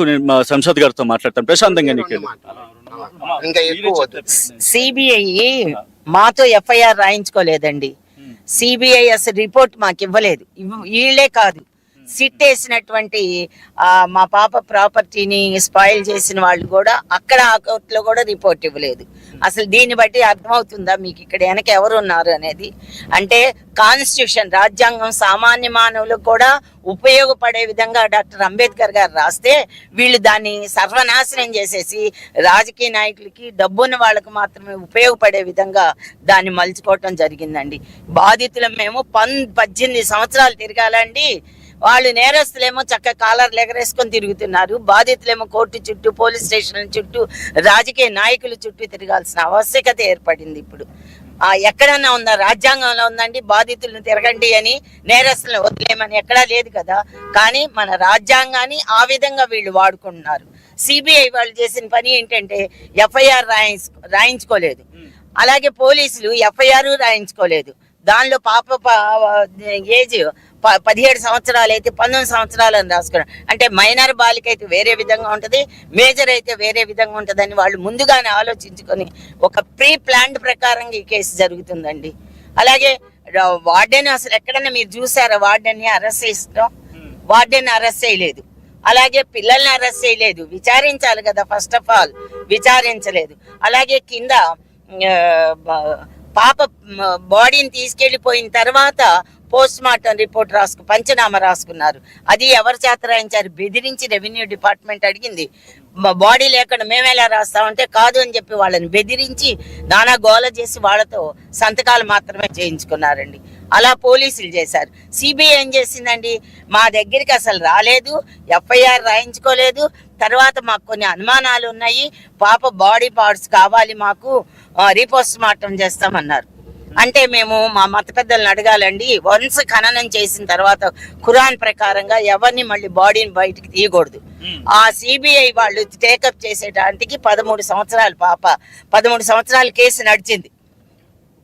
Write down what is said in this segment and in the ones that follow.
నేను సంసద్ గారితో మాట్లాడతాను ప్రశాంతంగా. ఇంకా ఎక్కువ సిబిఐ మాతో ఎఫ్ఐఆర్ రాయించుకోలేదండి. సిబిఐ అసలు రిపోర్ట్ మాకు ఇవ్వలేదు. వీళ్ళే కాదు, సిట్ వేసినటువంటి మా పాప ప్రాపర్టీని స్పాయిల్ చేసిన వాళ్ళు కూడా అక్కడ ఆ కోర్టులో కూడా రిపోర్ట్ ఇవ్వలేదు. అసలు దీన్ని బట్టి అర్థమవుతుందా మీకు ఇక్కడ వెనక ఎవరు ఉన్నారు అనేది? అంటే కాన్స్టిట్యూషన్, రాజ్యాంగం సామాన్య మానవులకు కూడా ఉపయోగపడే విధంగా డాక్టర్ అంబేద్కర్ గారు రాస్తే వీళ్ళు దాన్ని సర్వనాశనం చేసేసి రాజకీయ నాయకులకి, డబ్బున్న వాళ్ళకు మాత్రమే ఉపయోగపడే విధంగా దాన్ని మలుచుకోవటం జరిగిందండి. బాధితులు మేము 18 సంవత్సరాలు తిరగాలండి. వాళ్ళు నేరస్తులేమో చక్కగా కాలర్లు ఎగరేసుకొని తిరుగుతున్నారు. బాధితులేమో కోర్టు చుట్టూ, పోలీస్ స్టేషన్ల చుట్టూ, రాజకీయ నాయకుల చుట్టూ తిరగాల్సిన ఆవశ్యకత ఏర్పడింది. ఇప్పుడు ఎక్కడన్నా ఉందా? రాజ్యాంగంలో ఉందండి బాధితులను తిరగండి అని, నేరస్తులను వదిలేమని? ఎక్కడా లేదు కదా. కానీ మన రాజ్యాంగాన్ని ఆ విధంగా వీళ్ళు వాడుకుంటున్నారు. సిబిఐ వాళ్ళు చేసిన పని ఏంటంటే ఎఫ్ఐఆర్ రాయించుకోలేదు. అలాగే పోలీసులు ఎఫ్ఐఆర్ రాయించుకోలేదు. దానిలో పాప ఏజ్ 17 సంవత్సరాలు అయితే 19 సంవత్సరాలు అని రాసుకున్నారు. అంటే మైనర్ బాలిక అయితే వేరే విధంగా ఉంటుంది, మేజర్ అయితే వేరే విధంగా ఉంటుందని వాళ్ళు ముందుగానే ఆలోచించుకొని ఒక ప్రీ ప్లాన్డ్ ప్రకారంగా ఈ కేసు జరుగుతుందండి. అలాగే వార్డెన్, అసలు ఎక్కడన్నా మీరు చూసారా వార్డెన్ని అరెస్ట్ చేస్తాం? వార్డెన్ అరెస్ట్ చేయలేదు. అలాగే పిల్లల్ని అరెస్ట్ చేయలేదు. విచారించాలి కదా, ఫస్ట్ ఆఫ్ ఆల్ విచారించలేదు. అలాగే కింద పాప బాడీని తీసుకెళ్లిపోయిన తర్వాత పోస్ట్ మార్టం రిపోర్ట్ పంచనామా రాసుకున్నారు. అది ఎవరి చేత రాయించారు? బెదిరించి రెవెన్యూ డిపార్ట్మెంట్ అడిగింది. బాడీ లేకుండా మేమేలా రాస్తామంటే కాదు అని చెప్పి వాళ్ళని బెదిరించి నానా గోల చేసి వాళ్ళతో సంతకాలు మాత్రమే చేయించుకున్నారండి. అలా పోలీసులు చేశారు. సిబిఐ ఏం చేసిందండి? మా దగ్గరికి అసలు రాలేదు, ఎఫ్ఐఆర్ రాయించుకోలేదు. తర్వాత మాకు కొన్ని అనుమానాలు ఉన్నాయి, పాప బాడీ పార్ట్స్ కావాలి, మాకు రీపోస్ట్ మార్టం చేస్తామన్నారు. అంటే మేము మా మత పెద్దలను అడగాలండి, వన్స్ ఖననం చేసిన తర్వాత ఖురాన్ ప్రకారంగా ఎవరిని మళ్ళీ బాడీని బయటికి తీయకూడదు. ఆ సిబిఐ వాళ్ళు టేకప్ చేసేటానికి 13 సంవత్సరాలు పాప 13 సంవత్సరాల కేసు నడిచింది.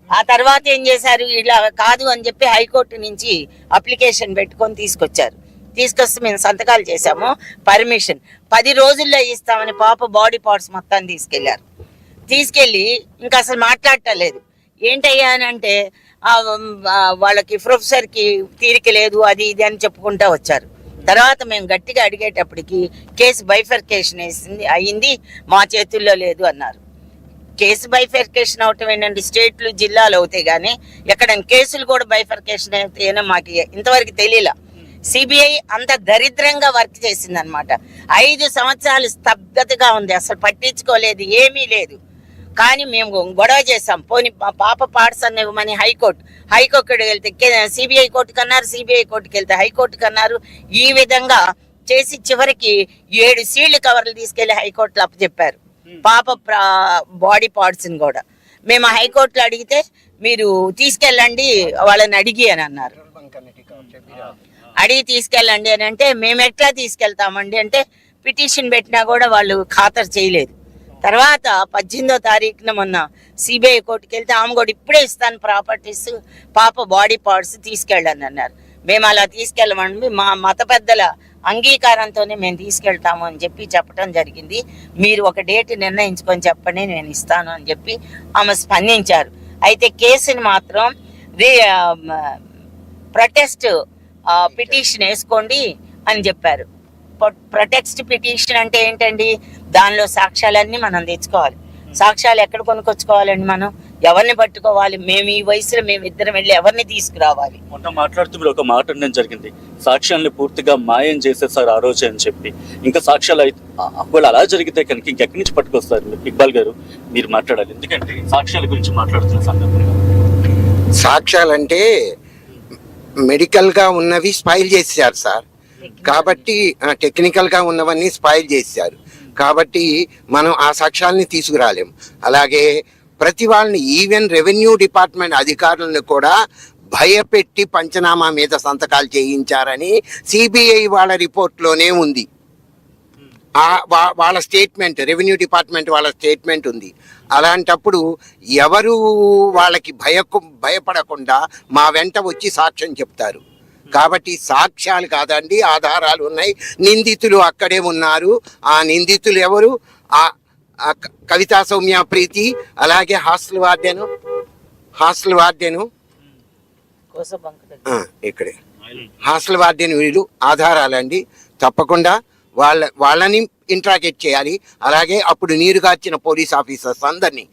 ఆ తర్వాత ఏం చేశారు? ఇలా కాదు అని చెప్పి హైకోర్టు నుంచి అప్లికేషన్ పెట్టుకొని తీసుకొస్తే మేము సంతకాలు చేశాము, పర్మిషన్ 10 రోజుల్లో ఇస్తామని పాప బాడీ పార్ట్స్ మొత్తాన్ని తీసుకెళ్ళి ఇంకా అసలు మాట్లాడటలేదు. ఏంటయ్యా అని అంటే వాళ్ళకి ప్రొఫెసర్కి తీరిక లేదు, అది ఇది అని చెప్పుకుంటా వచ్చారు. తర్వాత మేము గట్టిగా అడిగేటప్పటికి కేసు బైఫర్కేషన్ అయింది, మా చేతుల్లో లేదు అన్నారు. కేసు బైఫర్కేషన్ అవటం ఏంటంటే స్టేట్లు, జిల్లాలు అవుతాయి కానీ ఎక్కడ కేసులు కూడా బైఫర్కేషన్ అవుతాయని మాకు ఇంతవరకు తెలియలా. సిబిఐ అంత దరిద్రంగా వర్క్ చేసింది అనమాట. 5 సంవత్సరాలు స్తబ్దతగా ఉంది, అసలు పట్టించుకోలేదు, ఏమీ లేదు. కానీ మేము గొడవ చేసాం, పోనీ పాప పార్ట్స్ అన్న ఇవ్వమని హైకోర్టుకి వెళ్తే సిబిఐ కోర్టుకు అన్నారు, సిబిఐ కోర్టుకి వెళ్తే హైకోర్టుకు అన్నారు. ఈ విధంగా చేసి చివరికి 7 సీల్డ్ కవర్లు తీసుకెళ్లి హైకోర్టులో అప్పచెప్పారు పాప బాడీ పార్ట్స్ని కూడా. మేము హైకోర్టులో అడిగితే మీరు తీసుకెళ్ళండి వాళ్ళని అడిగి అని అన్నారు. అడిగి తీసుకెళ్ళండి అని అంటే మేము ఎట్లా తీసుకెళ్తామండి అంటే పిటిషన్ పెట్టినా కూడా వాళ్ళు ఖాతరు చేయలేదు. తర్వాత 18వ తారీఖున మొన్న సిబిఐ కోర్టుకి వెళ్తే ఆమె కూడా ఇప్పుడే ఇస్తాను ప్రాపర్టీస్, పాప బాడీ పార్ట్స్ తీసుకెళ్ళండి అన్నారు. మేము అలా తీసుకెళ్ళమండి, మా మత పెద్దల అంగీకారంతోనే మేము తీసుకెళ్తాము అని చెప్పడం జరిగింది. మీరు ఒక డేట్ నిర్ణయించుకొని చెప్పండి, నేను ఇస్తాను అని చెప్పి ఆమె స్పందించారు. అయితే కేసుని మాత్రం ప్రొటెస్ట్ పిటిషన్ వేసుకోండి అని చెప్పారు. ప్రొటెస్ట్ పిటిషన్ అంటే ఏంటండి? దానిలో సాక్ష్యాలన్నీ మనం తెచ్చుకోవాలి. సాక్ష్యాలు ఎక్కడ కొనుక్కొచ్చుకోవాలండి? మనం ఎవరిని పట్టుకోవాలి? మేము ఈ వయసులో మేము ఇద్దరం వెళ్ళి ఎవరిని తీసుకురావాలి? మాట్లాడుతూ మీరు ఒక మాట అనడం జరిగింది, సాక్ష్యాలను పూర్తిగా మాయం చేసేసారు ఆ రోజు అని చెప్పి. ఇంకా సాక్ష్యాలు ఒకవేళ అలా జరిగితే కనుక ఇంకెక్కడి నుంచి పట్టుకొస్తారు? ఇక్బాల్ గారు మీరు మాట్లాడాలి, ఎందుకంటే సాక్ష్యాల గురించి మాట్లాడుతున్న సందర్భంగా. సాక్ష్యాలంటే మెడికల్ గా ఉన్నవి స్పాయిల్ చేశారు సార్, కాబట్టి టెక్నికల్ గా ఉన్నవన్నీ స్పాయిల్ చేశారు. కాబట్టి మనం ఆ సాక్ష్యాలని తీసుకురాలేము. అలాగే ప్రతి వాళ్ళని, ఈవెన్ రెవెన్యూ డిపార్ట్మెంట్ అధికారులను కూడా భయపెట్టి పంచనామా మీద సంతకాలు చేయించారని సిబిఐ వాళ్ళ రిపోర్ట్లోనే ఉంది. వాళ్ళ స్టేట్మెంట్, రెవెన్యూ డిపార్ట్మెంట్ వాళ్ళ స్టేట్మెంట్ ఉంది. అలాంటప్పుడు ఎవరు వాళ్ళకి భయపడకుండా మా వెంట వచ్చి సాక్ష్యం చెప్తారు? కాబట్టి సాక్ష్యాలు కాదండి, ఆధారాలు ఉన్నాయి. నిందితులు అక్కడే ఉన్నారు. ఆ నిందితులు ఎవరు? ఆ కవితా సౌమ్య ప్రీతి, అలాగే హాస్టల్ వార్డెను ఇక్కడే హాస్టల్ వార్డెన్, వీళ్ళు ఆధారాలండి. తప్పకుండా వాళ్ళని ఇంట్రాగేట్ చేయాలి. అలాగే అప్పుడు నీరు గార్చిన పోలీస్ ఆఫీసర్స్ అందరినీ